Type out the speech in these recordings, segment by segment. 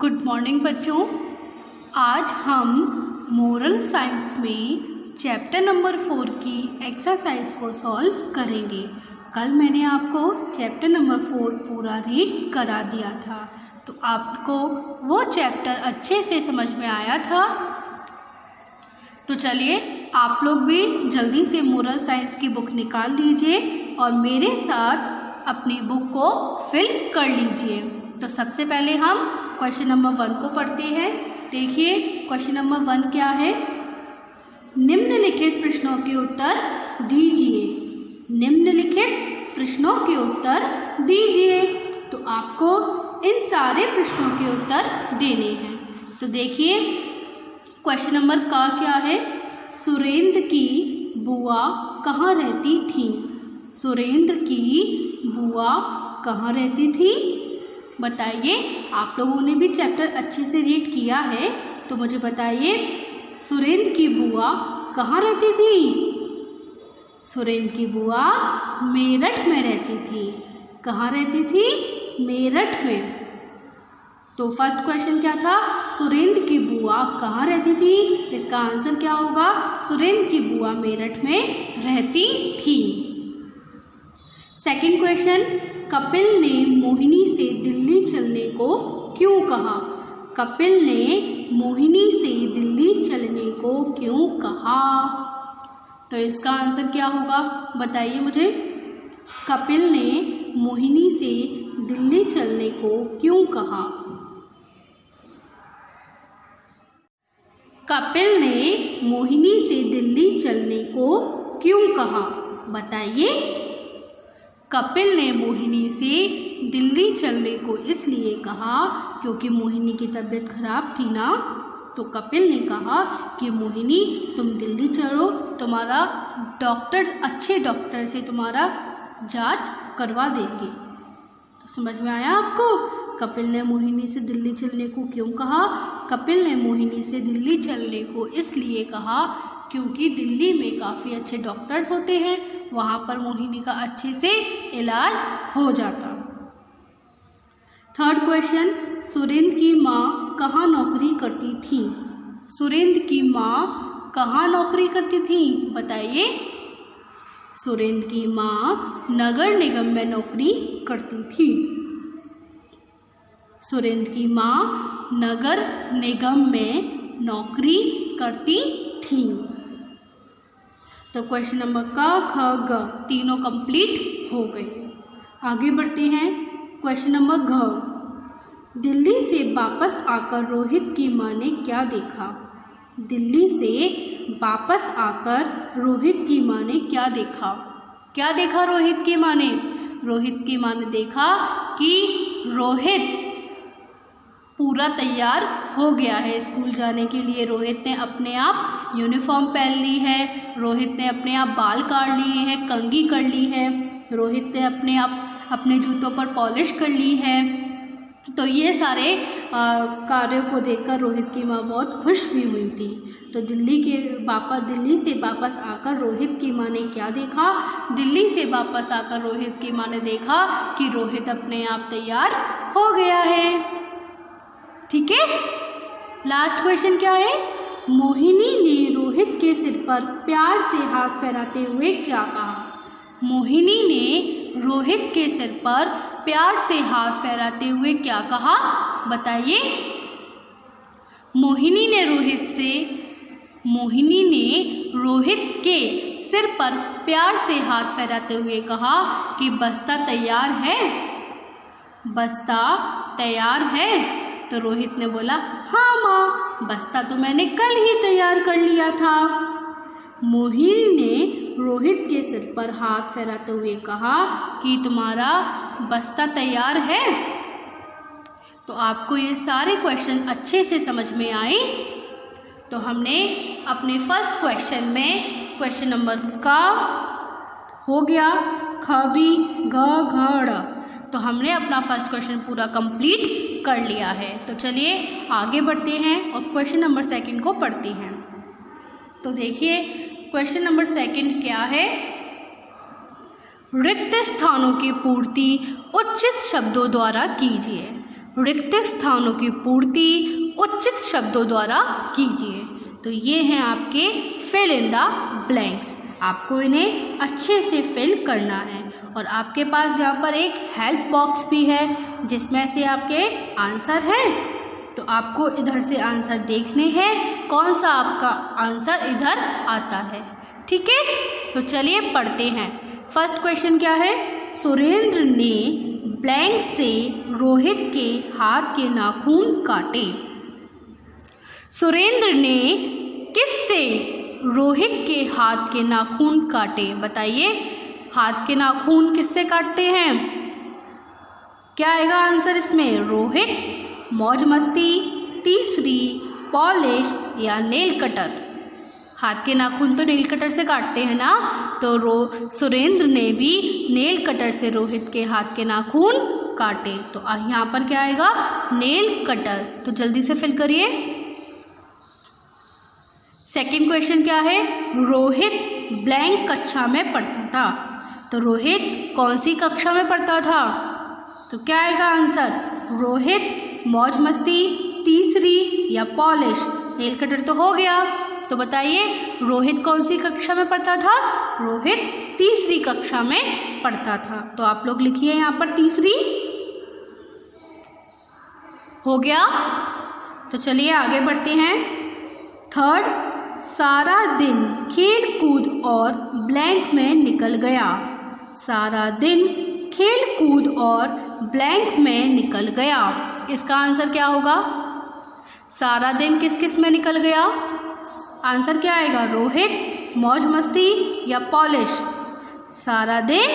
Good morning बच्चों। आज हम मोरल साइंस में चैप्टर नंबर 4 की एक्सरसाइज को सॉल्व करेंगे। कल मैंने आपको चैप्टर नंबर 4 पूरा रीड करा दिया था, तो आपको वो चैप्टर अच्छे से समझ में आया था। तो चलिए आप लोग भी जल्दी से मोरल साइंस की बुक निकाल लीजिए और मेरे साथ अपनी बुक को फिल कर लीजिए। तो सबसे पहले हम क्वेश्चन नंबर 1 को पढ़ते हैं। देखिए क्वेश्चन नंबर 1 क्या है। निम्नलिखित प्रश्नों के उत्तर दीजिए। निम्नलिखित प्रश्नों के उत्तर दीजिए। तो आपको इन सारे प्रश्नों के उत्तर देने हैं। तो देखिए क्वेश्चन नंबर का क्या है। सुरेंद्र की बुआ कहाँ रहती थी? सुरेंद्र की बुआ कहाँ रहती थी? बताइए। आप लोगों ने भी चैप्टर अच्छे से रीड किया है, तो मुझे बताइए सुरेंद्र की बुआ कहाँ रहती थी? सुरेंद्र की बुआ मेरठ में रहती थी। कहाँ रहती थी? मेरठ में। तो फर्स्ट क्वेश्चन क्या था? सुरेंद्र की बुआ कहाँ रहती थी? इसका आंसर क्या होगा? सुरेंद्र की बुआ मेरठ में रहती थी। सेकंड क्वेश्चन, कपिल ने मोहिनी से दिल्ली चलने को क्यों कहा? कपिल ने मोहिनी से दिल्ली चलने को क्यों कहा? तो इसका आंसर क्या होगा? बताइए मुझे। कपिल ने मोहिनी से दिल्ली चलने को क्यों कहा? कपिल ने मोहिनी से दिल्ली चलने को क्यों कहा? बताइए। कपिल ने मोहिनी से दिल्ली चलने को इसलिए कहा क्योंकि मोहिनी की तबीयत खराब थी ना। तो कपिल ने कहा कि मोहिनी तुम दिल्ली चलो, तुम्हारा डॉक्टर अच्छे डॉक्टर से तुम्हारा जांच करवा देंगे। तो समझ में आया आपको? कपिल ने मोहिनी से दिल्ली चलने को क्यों कहा? कपिल ने मोहिनी से दिल्ली चलने को इसलिए कहा क्योंकि दिल्ली में काफ़ी अच्छे डॉक्टर्स होते हैं, वहाँ पर मोहिनी का अच्छे से इलाज हो जाता। थर्ड क्वेश्चन, सुरेंद्र की माँ कहाँ नौकरी करती थी? सुरेंद्र की माँ कहाँ नौकरी करती थी? बताइए। सुरेंद्र की माँ नगर निगम में नौकरी करती थी। सुरेंद्र की माँ नगर निगम में नौकरी करती थी। तो क्वेश्चन नंबर क, ख, ग तीनों कंप्लीट हो गए। आगे बढ़ते हैं। क्वेश्चन नंबर घ, दिल्ली से वापस आकर रोहित की माँ ने क्या देखा? दिल्ली से वापस आकर रोहित की माँ ने क्या देखा? क्या देखा रोहित की माँ ने? रोहित की माँ ने देखा कि रोहित पूरा तैयार हो गया है स्कूल जाने के लिए। रोहित ने अपने आप यूनिफॉर्म पहन ली है। रोहित ने अपने आप बाल काट लिए हैं, कंघी कर ली है। रोहित ने अपने आप अपने जूतों पर पॉलिश कर ली है। तो ये सारे कार्यों को देखकर रोहित की माँ बहुत खुश भी हुई थी। तो दिल्ली से वापस आकर रोहित की माँ ने क्या देखा? दिल्ली से वापस आकर रोहित की माँ ने देखा कि रोहित अपने आप तैयार हो गया है। ठीक है। लास्ट क्वेश्चन क्या है? मोहिनी ने रोहित के सिर पर प्यार से हाथ फेराते हुए क्या कहा? मोहिनी ने रोहित के सिर पर प्यार से हाथ फेराते हुए क्या कहा? बताइए। मोहिनी ने रोहित के सिर पर प्यार से हाथ फेराते हुए कहा कि बस्ता तैयार है? बस्ता तैयार है? तो रोहित ने बोला, हाँ माँ, बस्ता तो मैंने कल ही तैयार कर लिया था। मोहिनी ने रोहित के सिर पर हाथ फेराते हुए कहा कि तुम्हारा बस्ता तैयार है। तो आपको ये सारे क्वेश्चन अच्छे से समझ में आए। तो हमने अपने फर्स्ट क्वेश्चन में क्वेश्चन नंबर का हो गया, ख भी, घ, घ, ड़। तो हमने अपना फर्स्ट क्वेश्चन पूरा कंप्लीट कर लिया है। तो चलिए आगे बढ़ते हैं और क्वेश्चन नंबर 2 को पढ़ते हैं। तो देखिए क्वेश्चन नंबर 2 क्या है। रिक्त स्थानों की पूर्ति उचित शब्दों द्वारा कीजिए। रिक्त स्थानों की पूर्ति उचित शब्दों द्वारा कीजिए। तो ये हैं आपके फिल इन द ब्लैंक्स। आपको इन्हें अच्छे से फिल करना है और आपके पास यहाँ पर एक हेल्प बॉक्स भी है जिसमें से आपके आंसर हैं। तो आपको इधर से आंसर देखने हैं कौन सा आपका आंसर इधर आता है। ठीक है, तो चलिए पढ़ते हैं। फर्स्ट क्वेश्चन क्या है? सुरेंद्र ने ब्लैंक से रोहित के हाथ के नाखून काटे। सुरेंद्र ने किससे रोहित के हाथ के नाखून काटे? बताइए, हाथ के नाखून किससे काटते हैं? क्या आएगा आंसर इसमें? रोहित, मौज मस्ती, तीसरी पॉलिश या नेल कटर। हाथ के नाखून तो नेल कटर से काटते हैं ना, तो सुरेंद्र ने भी नेल कटर से रोहित के हाथ के नाखून काटे। तो यहाँ पर क्या आएगा? Nail cutter. तो जल्दी से फिल करिए। सेकंड क्वेश्चन क्या है? रोहित ब्लैंक कक्षा में पढ़ता था। तो रोहित कौन सी कक्षा में पढ़ता था? तो क्या आएगा आंसर? रोहित, मौज मस्ती, तीसरी या पॉलिश। नेल कटर तो हो गया। तो बताइए रोहित कौन सी कक्षा में पढ़ता था? रोहित तीसरी कक्षा में पढ़ता था। तो आप लोग लिखिए यहाँ पर तीसरी। हो गया। तो चलिए आगे बढ़ते हैं। थर्ड, सारा दिन खेल कूद और ब्लैंक में निकल गया। सारा दिन खेल कूद और ब्लैंक में निकल गया। इसका आंसर क्या होगा? सारा दिन किस किस में निकल गया? आंसर क्या आएगा? रोहित, मौज मस्ती या पॉलिश। सारा दिन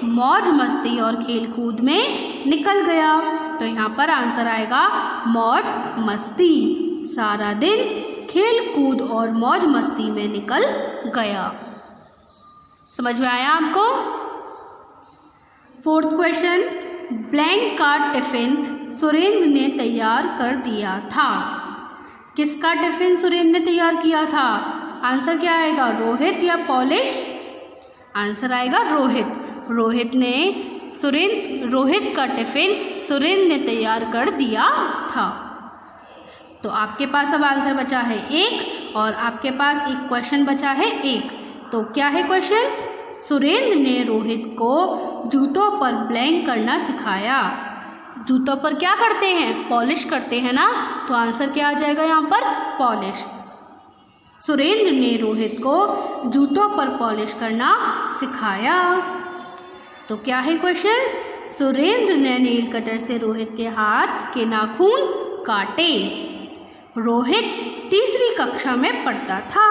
मौज मस्ती और खेल कूद में निकल गया। तो यहाँ पर आंसर आएगा मौज मस्ती। सारा दिन खेल कूद और मौज मस्ती में निकल गया। समझ में आया आपको? फोर्थ क्वेश्चन, ब्लैंक का टिफिन सुरेंद्र ने तैयार कर दिया था। किसका टिफिन सुरेंद्र ने तैयार किया था? आंसर क्या आएगा? रोहित या पॉलिश? आंसर आएगा रोहित। रोहित का टिफिन सुरेंद्र ने तैयार कर दिया था। तो आपके पास अब आंसर बचा है एक और आपके पास एक क्वेश्चन बचा है एक। तो क्या है क्वेश्चन? सुरेंद्र ने रोहित को जूतों पर ब्लैंक करना सिखाया। जूतों पर क्या करते हैं? पॉलिश करते हैं ना। तो आंसर क्या आ जाएगा यहाँ पर? पॉलिश। सुरेंद्र ने रोहित को जूतों पर पॉलिश करना सिखाया। तो क्या है क्वेश्चन? सुरेंद्र ने नेल कटर से रोहित के हाथ के नाखून काटे। रोहित तीसरी कक्षा में पढ़ता था।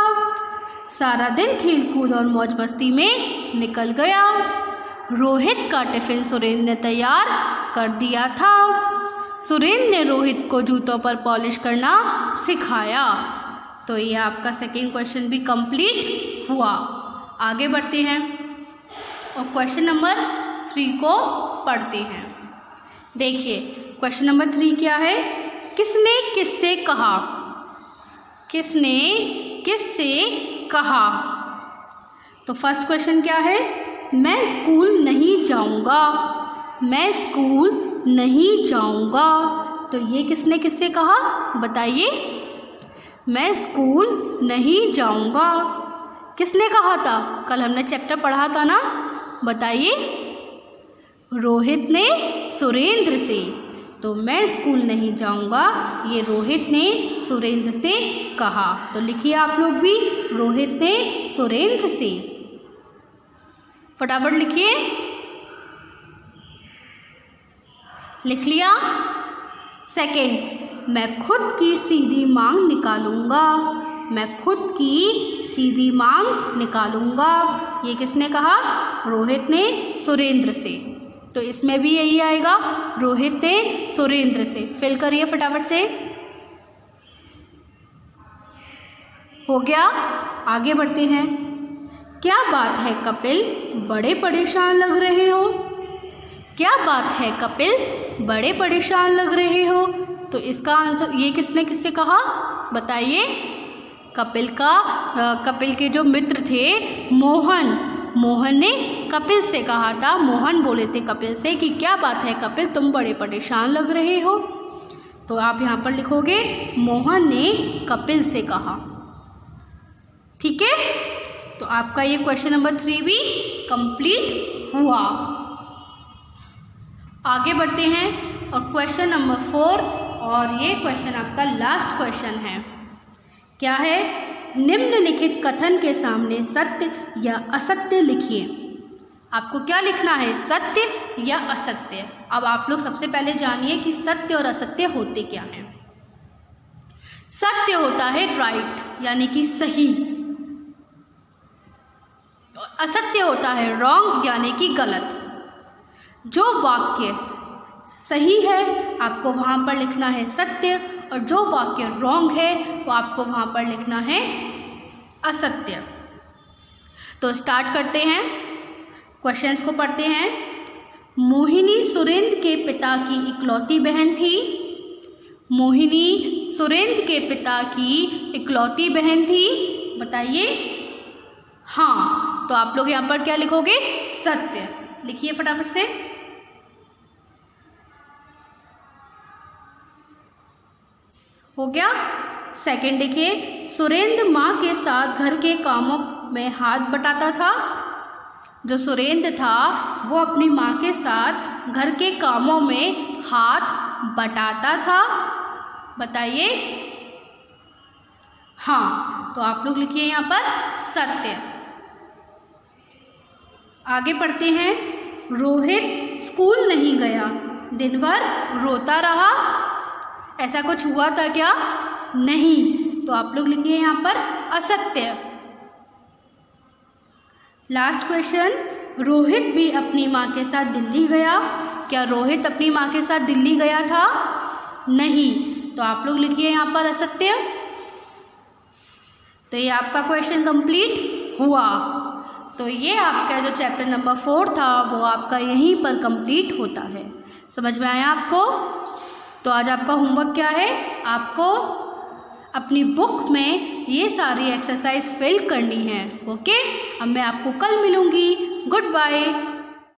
सारा दिन खेलकूद और मौज मस्ती में निकल गया। रोहित का टिफिन सुरेंद्र ने तैयार कर दिया था। सुरेंद्र ने रोहित को जूतों पर पॉलिश करना सिखाया। तो ये आपका सेकेंड क्वेश्चन भी कंप्लीट हुआ। आगे बढ़ते हैं और क्वेश्चन नंबर 3 को पढ़ते हैं। देखिए क्वेश्चन नंबर 3 क्या है? किसने किससे कहा? किसने किससे कहा? तो फर्स्ट क्वेश्चन क्या है? मैं स्कूल नहीं जाऊंगा। मैं स्कूल नहीं जाऊंगा। तो ये किसने किससे कहा? बताइए। मैं स्कूल नहीं जाऊंगा किसने कहा था? कल हमने चैप्टर पढ़ा था ना। बताइए। रोहित ने सुरेंद्र से। तो मैं स्कूल नहीं जाऊंगा ये रोहित ने सुरेंद्र से कहा। तो लिखिए आप लोग भी, रोहित ने सुरेंद्र से। फटाफट लिखिए। लिख लिया? सेकंड, मैं खुद की सीधी मांग निकालूंगा। मैं खुद की सीधी मांग निकालूंगा। ये किसने कहा? रोहित ने सुरेंद्र से। तो इसमें भी यही आएगा, रोहित ने सुरेंद्र से। फिल करिए फटाफट से। हो गया। आगे बढ़ते हैं। क्या बात है कपिल, बड़े परेशान लग रहे हो? क्या बात है कपिल, बड़े परेशान लग रहे हो? तो इसका आंसर ये किसने किससे कहा? बताइए। कपिल के जो मित्र थे मोहन ने कपिल से कहा था। मोहन बोले थे कपिल से कि क्या बात है कपिल, तुम बड़े परेशान लग रहे हो। तो आप यहाँ पर लिखोगे मोहन ने कपिल से कहा। ठीक है, तो आपका ये क्वेश्चन नंबर 3 भी कंप्लीट हुआ। आगे बढ़ते हैं और क्वेश्चन नंबर 4, और ये क्वेश्चन आपका लास्ट क्वेश्चन है। क्या है? निम्नलिखित कथन के सामने सत्य या असत्य लिखिए। आपको क्या लिखना है? सत्य या असत्य। अब आप लोग सबसे पहले जानिए कि सत्य और असत्य होते क्या हैं। सत्य होता है राइट, यानी कि सही। असत्य होता है रॉन्ग, यानी कि गलत। जो वाक्य सही है आपको वहाँ पर लिखना है सत्य, और जो वाक्य रॉन्ग है वो आपको वहाँ पर लिखना है असत्य। तो स्टार्ट करते हैं, क्वेश्चंस को पढ़ते हैं। मोहिनी सुरेंद्र के पिता की इकलौती बहन थी। मोहिनी सुरेंद्र के पिता की इकलौती बहन थी, बताइए। हाँ, तो आप लोग यहाँ पर क्या लिखोगे? सत्य। लिखिए फटाफट से। हो गया। सेकंड देखिए, सुरेंद्र माँ के साथ घर के कामों में हाथ बटाता था। जो सुरेंद्र था वो अपनी माँ के साथ घर के कामों में हाथ बटाता था, बताइए। हाँ, तो आप लोग लिखिए यहाँ पर सत्य। आगे पढ़ते हैं। रोहित स्कूल नहीं गया, दिन भर रोता रहा। ऐसा कुछ हुआ था क्या? नहीं, तो आप लोग लिखिए यहाँ पर असत्य। लास्ट क्वेश्चन, रोहित भी अपनी माँ के साथ दिल्ली गया। क्या रोहित अपनी माँ के साथ दिल्ली गया था? नहीं, तो आप लोग लिखिए यहाँ पर असत्य। तो ये आपका क्वेश्चन कंप्लीट हुआ। तो ये आपका जो चैप्टर नंबर 4 था वो आपका यहीं पर कंप्लीट होता है। समझ में आया आपको? तो आज आपका होमवर्क क्या है? आपको अपनी बुक में ये सारी एक्सरसाइज फिल करनी है। ओके, अब मैं आपको कल मिलूँगी। Good bye.